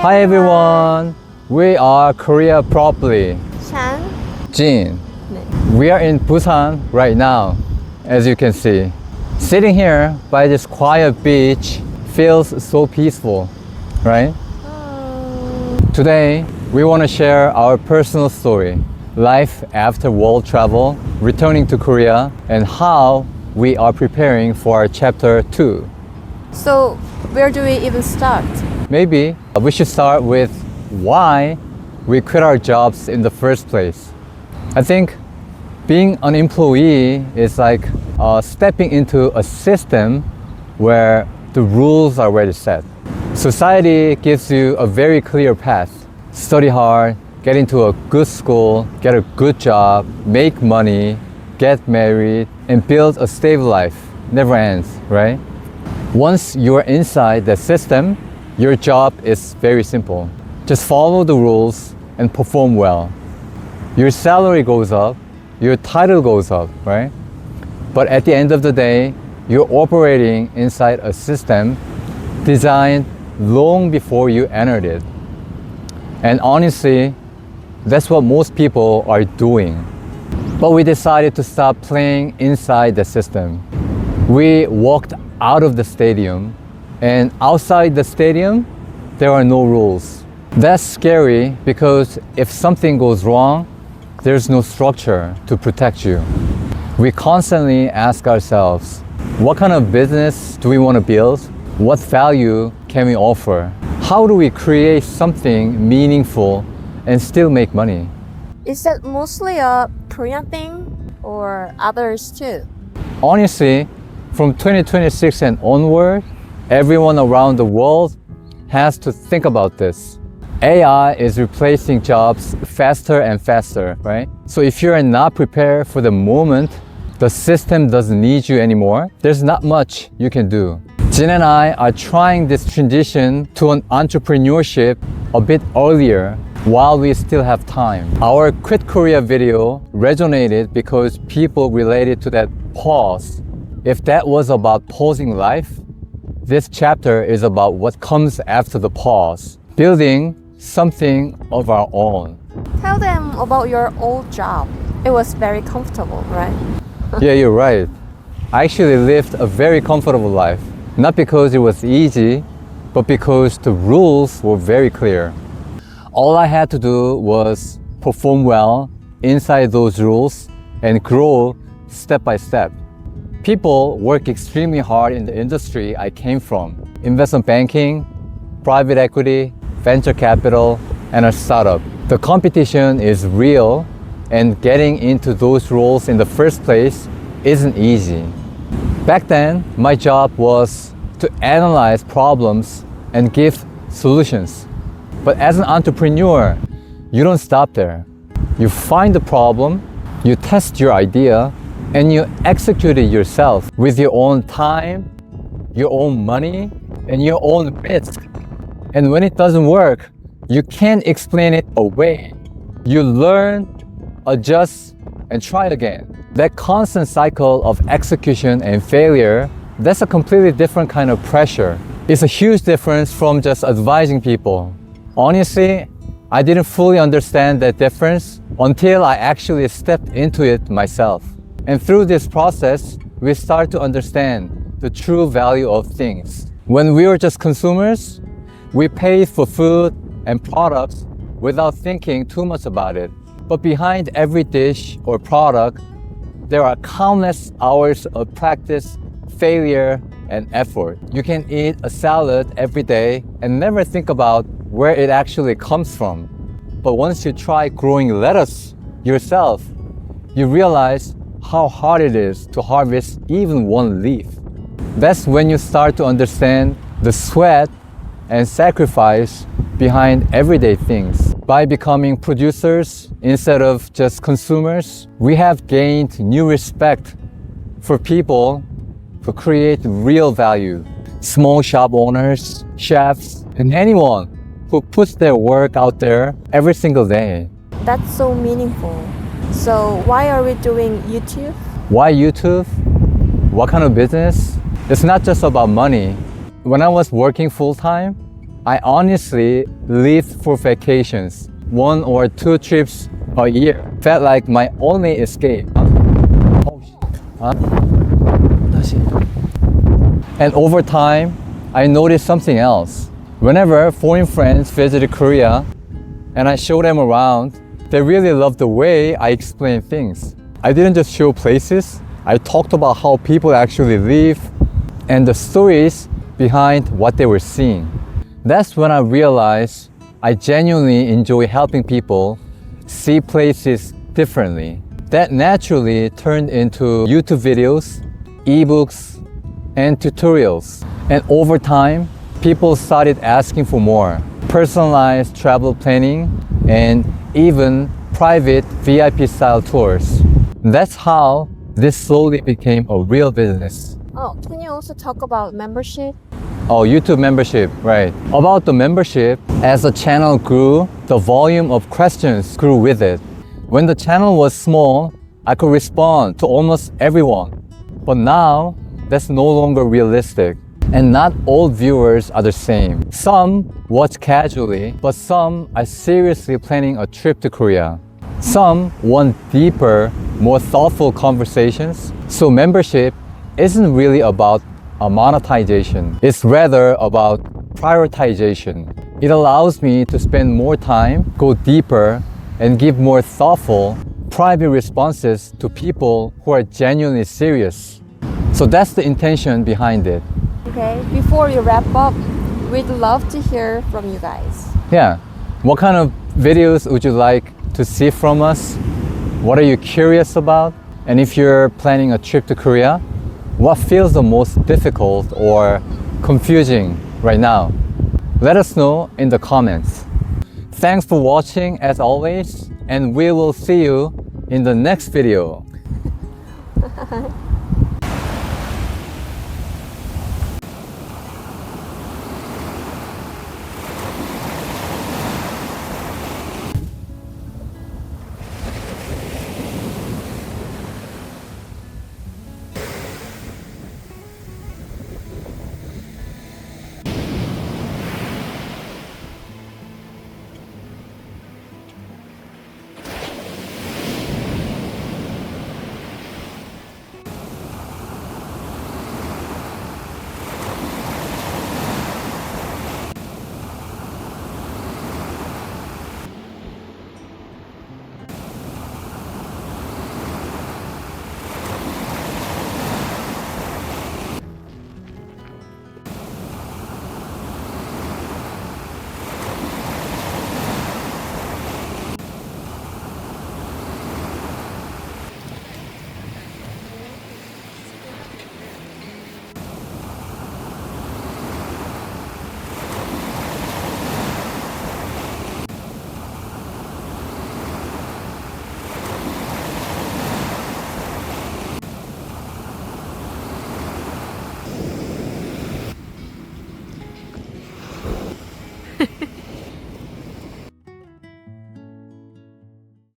Hi everyone! We are Korea Properly. Chan. Jin. 네. We are in Busan right now, as you can see. Sitting here by this quiet beach feels so peaceful, right? Today, we want to share our personal story, life after world travel, returning to Korea, and how we are preparing for our chapter 2. So, where do we even start? Maybe we should start with why we quit our jobs in the first place. I think being an employee is like stepping into a system where the rules are already set. Society gives you a very clear path. Study hard, get into a good school, get a good job, make money, get married, and build a stable life. Never ends, right? Once you're inside the system, your job is very simple. Just follow the rules and perform well. Your salary goes up, your title goes up, right? But at the end of the day, you're operating inside a system designed long before you entered it. And honestly, that's what most people are doing. But we decided to stop playing inside the system. We walked out of the stadium, and outside the stadium, there are no rules. That's scary because if something goes wrong, there's no structure to protect you. We constantly ask ourselves, what kind of business do we want to build? What value can we offer? How do we create something meaningful and still make money? Is that mostly a Korean thing or others too? Honestly, from 2026 and onward, everyone around the world has to think about this. AI is replacing jobs faster and faster, right? So if you're not prepared for the moment, the system doesn't need you anymore, there's not much you can do. Jin and I are trying this transition to an entrepreneurship a bit earlier while we still have time. Our Quit Korea video resonated because people related to that pause. If that was about pausing life, this chapter is about what comes after the pause, building something of our own. Tell them about your old job. It was very comfortable, right? Yeah, you're right. I actually lived a very comfortable life, not because it was easy, but because the rules were very clear. All I had to do was perform well inside those rules and grow step by step. People work extremely hard in the industry I came from. Investment banking, private equity, venture capital, and a startup. The competition is real, and getting into those roles in the first place isn't easy. Back then, my job was to analyze problems and give solutions. But as an entrepreneur, you don't stop there. You find the problem, you test your idea, and you execute it yourself with your own time, your own money, and your own risk. And when it doesn't work, you can't explain it away. You learn, adjust, and try again. That constant cycle of execution and failure, that's a completely different kind of pressure. It's a huge difference from just advising people. Honestly, I didn't fully understand that difference until I actually stepped into it myself. And through this process, we start to understand the true value of things. When we were just consumers, we paid for food and products without thinking too much about it. But behind every dish or product, there are countless hours of practice, failure, and effort. You can eat a salad every day and never think about where it actually comes from. But once you try growing lettuce yourself, you realize how hard it is to harvest even one leaf. That's when you start to understand the sweat and sacrifice behind everyday things. By becoming producers instead of just consumers, we have gained new respect for people who create real value. Small shop owners, chefs, and anyone who puts their work out there every single day. That's so meaningful. So why are we doing YouTube? Why YouTube? What kind of business? It's not just about money. When I was working full-time, I honestly lived for vacations, 1 or 2 trips a year. Felt like my only escape. And over time, I noticed something else. Whenever foreign friends visited Korea and I showed them around, they really loved the way I explained things. I didn't just show places, I talked about how people actually live and the stories behind what they were seeing. That's when I realized I genuinely enjoy helping people see places differently. That naturally turned into YouTube videos, ebooks, and tutorials. And over time, people started asking for more. Personalized travel planning and even private VIP style tours. That's how this slowly became a real business. Oh, can you also talk about membership? Oh, YouTube membership, right. About the membership, as the channel grew, the volume of questions grew with it. When the channel was small, I could respond to almost everyone. But now, that's no longer realistic. And not all viewers are the same. Some watch casually, but some are seriously planning a trip to Korea. Some want deeper, more thoughtful conversations. So membership isn't really about a monetization. It's rather about prioritization. It allows me to spend more time, go deeper, and give more thoughtful, private responses to people who are genuinely serious. So that's the intention behind it. Okay, before we wrap up, we'd love to hear from you guys. Yeah. What kind of videos would you like to see from us? What are you curious about? And if you're planning a trip to Korea, what feels the most difficult or confusing right now? Let us know in the comments. Thanks for watching as always, and we will see you in the next video.